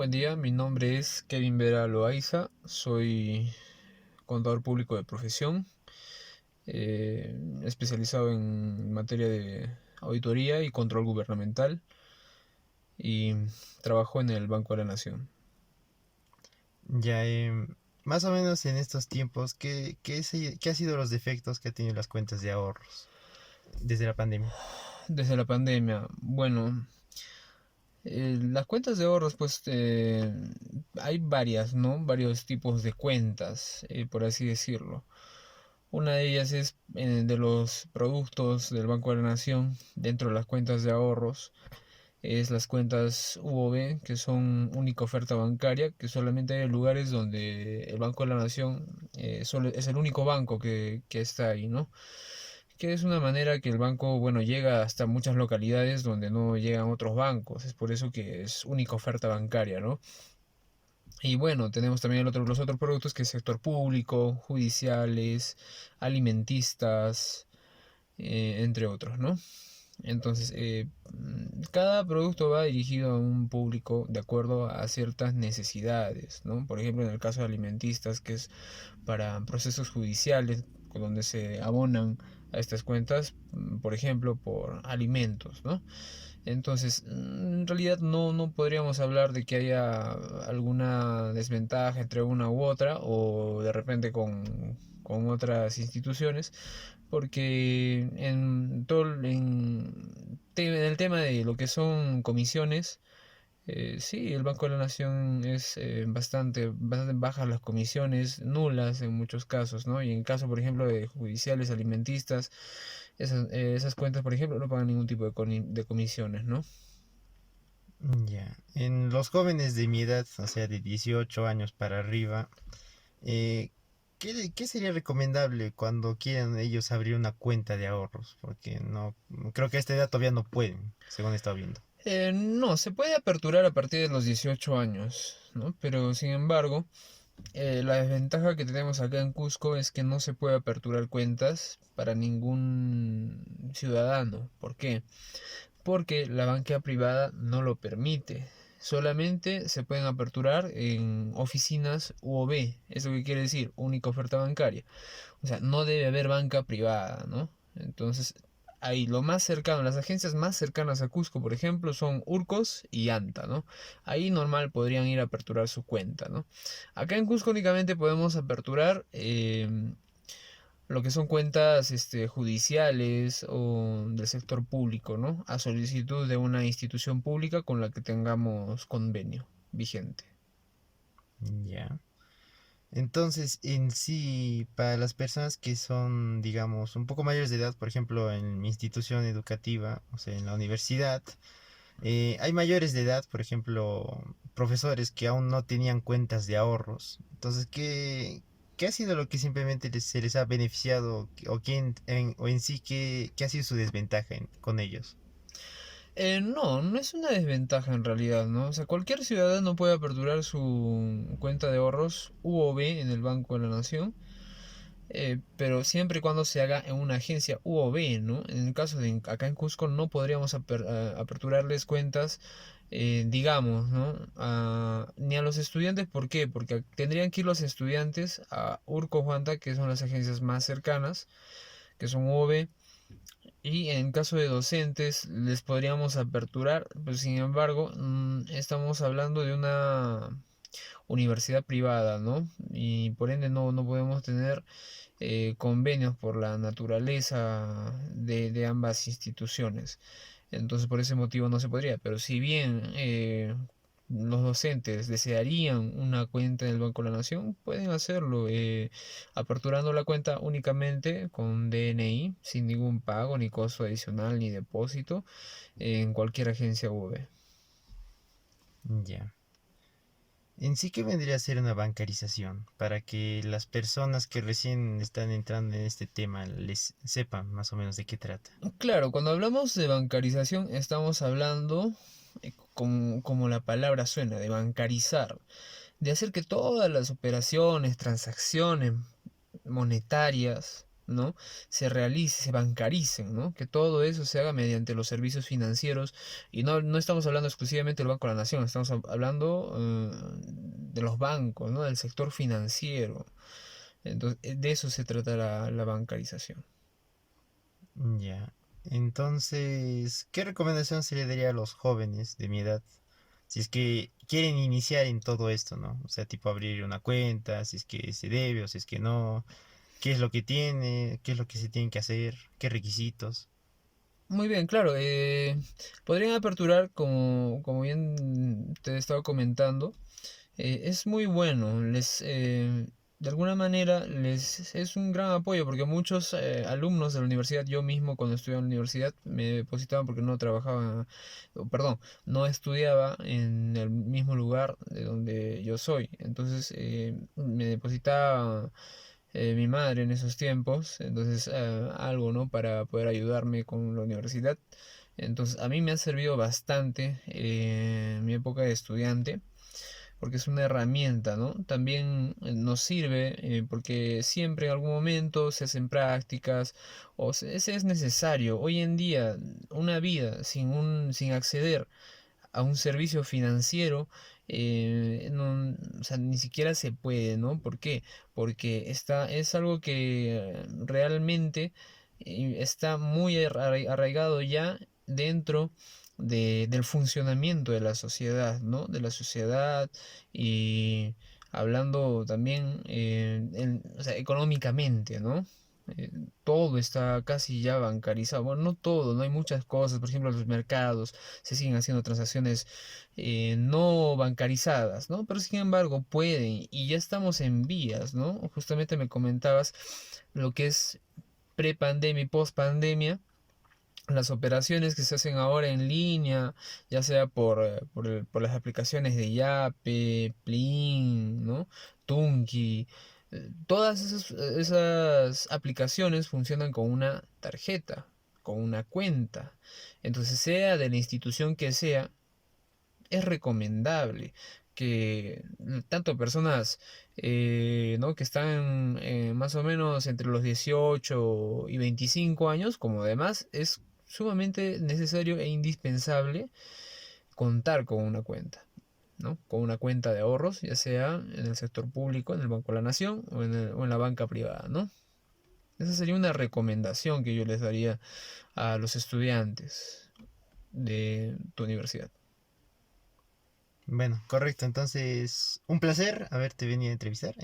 Buen día, mi nombre es Kevin Vera Loaiza, soy contador público de profesión, especializado en materia de auditoría y control gubernamental y trabajo en el Banco de la Nación. Ya, más o menos en estos tiempos, ¿qué ha sido los defectos que ha tenido las cuentas de ahorros desde la pandemia? Desde la pandemia, bueno, las cuentas de ahorros, pues hay varias, ¿no? Varios tipos de cuentas, por así decirlo. Una de ellas es de los productos del Banco de la Nación dentro de las cuentas de ahorros. Es las cuentas UOB, que son única oferta bancaria, que solamente hay lugares donde el Banco de la Nación es el único banco que está ahí, ¿no? Que es una manera que el banco, bueno, llega hasta muchas localidades donde no llegan otros bancos. Es por eso que es única oferta bancaria, ¿no? Y bueno, tenemos también los otros productos que es sector público, judiciales, alimentistas, entre otros, ¿no? Entonces, cada producto va dirigido a un público de acuerdo a ciertas necesidades, ¿no? Por ejemplo, en el caso de alimentistas, que es para procesos judiciales, donde se abonan a estas cuentas, por ejemplo, por alimentos, ¿no? Entonces, en realidad no podríamos hablar de que haya alguna desventaja entre una u otra o de repente con otras instituciones, porque en el tema de lo que son comisiones, sí, el Banco de la Nación es bastante bajas las comisiones, nulas en muchos casos, ¿no? Y en caso, por ejemplo, de judiciales, alimentistas, esas cuentas, por ejemplo, no pagan ningún tipo de comisiones, ¿no? Ya, en los jóvenes de mi edad, o sea, de 18 años para arriba, eh, ¿qué sería recomendable cuando quieran ellos abrir una cuenta de ahorros? Porque no, creo que a esta edad todavía no pueden, según he estado viendo. No, se puede aperturar a partir de los 18 años, ¿no? Pero sin embargo, la desventaja que tenemos acá en Cusco es que no se puede aperturar cuentas para ningún ciudadano. ¿Por qué? Porque la banca privada no lo permite. Solamente se pueden aperturar en oficinas UOB. ¿Eso qué quiere decir? Única oferta bancaria. O sea, no debe haber banca privada, ¿no? Entonces, ahí lo más cercano, las agencias más cercanas a Cusco, por ejemplo, son Urcos y Anta, ¿no? Ahí normal podrían ir a aperturar su cuenta, ¿no? Acá en Cusco únicamente podemos aperturar lo que son cuentas judiciales o del sector público, ¿no? A solicitud de una institución pública con la que tengamos convenio vigente. Ya. Entonces, en sí, para las personas que son, digamos, un poco mayores de edad, por ejemplo, en mi institución educativa, o sea, en la universidad, hay mayores de edad, por ejemplo, profesores que aún no tenían cuentas de ahorros. Entonces, ¿qué ha sido lo que simplemente se les ha beneficiado o en sí qué ha sido su desventaja con ellos? No es una desventaja en realidad, ¿no? O sea, cualquier ciudadano puede aperturar su cuenta de ahorros UOB en el Banco de la Nación, pero siempre y cuando se haga en una agencia UOB, ¿no? En el caso de acá en Cusco no podríamos aperturarles cuentas, digamos, ¿no? Ni a los estudiantes, ¿por qué? Porque tendrían que ir los estudiantes a Urco Juanta, que son las agencias más cercanas, que son UOB, y en caso de docentes les podríamos aperturar, pero sin embargo, estamos hablando de una universidad privada, ¿no? Y por ende no podemos tener convenios por la naturaleza de ambas instituciones. Entonces por ese motivo no se podría. Pero si bien los docentes desearían una cuenta en el Banco de la Nación, pueden hacerlo aperturando la cuenta únicamente con DNI, sin ningún pago, ni costo adicional, ni depósito, en cualquier agencia UV. Ya. En sí, ¿qué vendría a ser una bancarización? Para que las personas que recién están entrando en este tema les sepan más o menos de qué trata. Claro, cuando hablamos de bancarización estamos hablando, como la palabra suena, de bancarizar, de hacer que todas las operaciones, transacciones monetarias, ¿no? Se realice, se bancaricen, ¿no? Que todo eso se haga mediante los servicios financieros y no estamos hablando exclusivamente del Banco de la Nación, estamos hablando de los bancos, ¿no? Del sector financiero. Entonces, de eso se trata la bancarización. Ya. Entonces, ¿qué recomendación se le daría a los jóvenes de mi edad? Si es que quieren iniciar en todo esto, ¿no? O sea, tipo abrir una cuenta, si es que se debe o si es que no, qué es lo que tiene, qué es lo que se tiene que hacer, qué requisitos. Muy bien, claro. Podrían aperturar, como bien te he estado comentando, es muy bueno. De alguna manera, les es un gran apoyo porque muchos alumnos de la universidad, yo mismo cuando estudiaba en la universidad, me depositaban porque no trabajaba, perdón, no estudiaba en el mismo lugar de donde yo soy. Entonces, me depositaba mi madre en esos tiempos, entonces algo, ¿no? Para poder ayudarme con la universidad. Entonces a mí me ha servido bastante en mi época de estudiante, porque es una herramienta, ¿no? También nos sirve porque siempre en algún momento se hacen prácticas o se es necesario. Hoy en día una vida sin acceder a un servicio financiero, o sea, ni siquiera se puede, ¿no? ¿Por qué? Porque es algo que realmente está muy arraigado ya dentro del funcionamiento de la sociedad, ¿no? De la sociedad y hablando también o sea, económicamente, ¿no? Eh, Todo está casi ya bancarizado. Bueno, no todo, no hay muchas cosas. Por ejemplo, los mercados se siguen haciendo transacciones no bancarizadas, ¿no? Pero sin embargo pueden y ya estamos en vías, ¿no? Justamente me comentabas lo que es prepandemia y pospandemia. Las operaciones que se hacen ahora en línea, ya sea por las aplicaciones de Yape, Plin, ¿no? Tunki, todas esas aplicaciones funcionan con una tarjeta, con una cuenta. Entonces, sea de la institución que sea, es recomendable que tanto personas ¿no? que están más o menos entre los 18 y 25 años, como demás, es sumamente necesario e indispensable contar con una cuenta, ¿no? Con una cuenta de ahorros, ya sea en el sector público, en el Banco de la Nación o en la banca privada, ¿no? Esa sería una recomendación que yo les daría a los estudiantes de tu universidad. Bueno, correcto. Entonces, un placer haberte venido a entrevistar.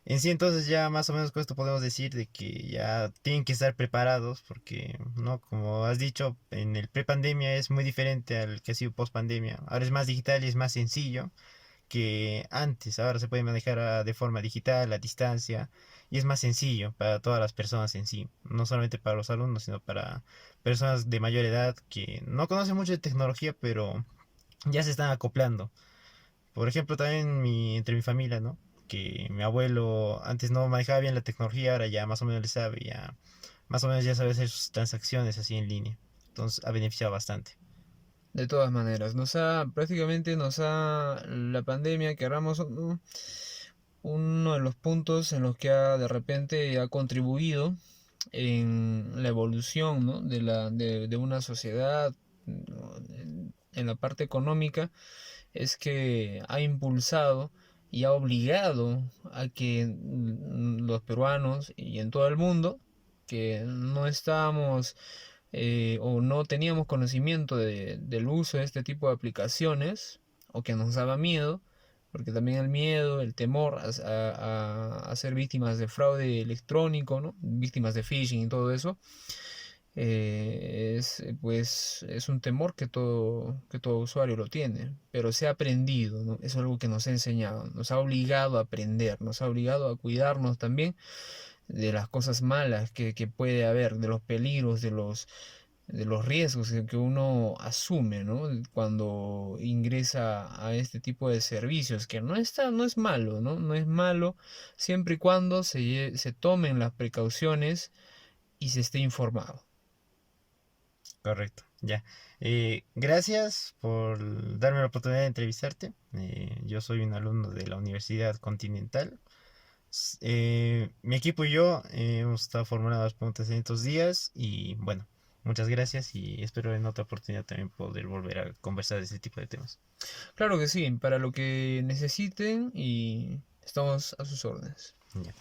En sí, entonces ya más o menos con esto podemos decir de que ya tienen que estar preparados porque, ¿no? Como has dicho, en el pre-pandemia es muy diferente al que ha sido post-pandemia. Ahora es más digital y es más sencillo que antes. Ahora se puede manejar de forma digital, a distancia, y es más sencillo para todas las personas en sí. No solamente para los alumnos, sino para personas de mayor edad que no conocen mucho de tecnología, pero ya se están acoplando. Por ejemplo, también entre mi familia, ¿no? Que mi abuelo antes no manejaba bien la tecnología, ahora ya más o menos le sabe, ya más o menos ya sabe hacer sus transacciones así en línea. Entonces ha beneficiado bastante. De todas maneras, prácticamente la pandemia, querramos o no, uno de los puntos en los que de repente ha contribuido en la evolución, ¿no? de una sociedad, ¿no? En la parte económica, es que ha impulsado y ha obligado a que los peruanos y en todo el mundo, que no estábamos o no teníamos conocimiento del uso de este tipo de aplicaciones o que nos daba miedo, porque también el miedo, el temor a ser víctimas de fraude electrónico, ¿no? Víctimas de phishing y todo eso, pues es un temor que todo usuario lo tiene, pero se ha aprendido, ¿no? Es algo que nos ha enseñado, nos ha obligado a aprender, nos ha obligado a cuidarnos también de las cosas malas que puede haber, de los peligros, de los riesgos que uno asume, ¿no? Cuando ingresa a este tipo de servicios, que no es malo, ¿no? No es malo siempre y cuando se tomen las precauciones y se esté informado. Correcto, ya. Gracias por darme la oportunidad de entrevistarte. Yo soy un alumno de la Universidad Continental. Mi equipo y yo hemos estado formando las preguntas en estos días y bueno, muchas gracias y espero en otra oportunidad también poder volver a conversar de este tipo de temas. Claro que sí, para lo que necesiten y estamos a sus órdenes. Ya.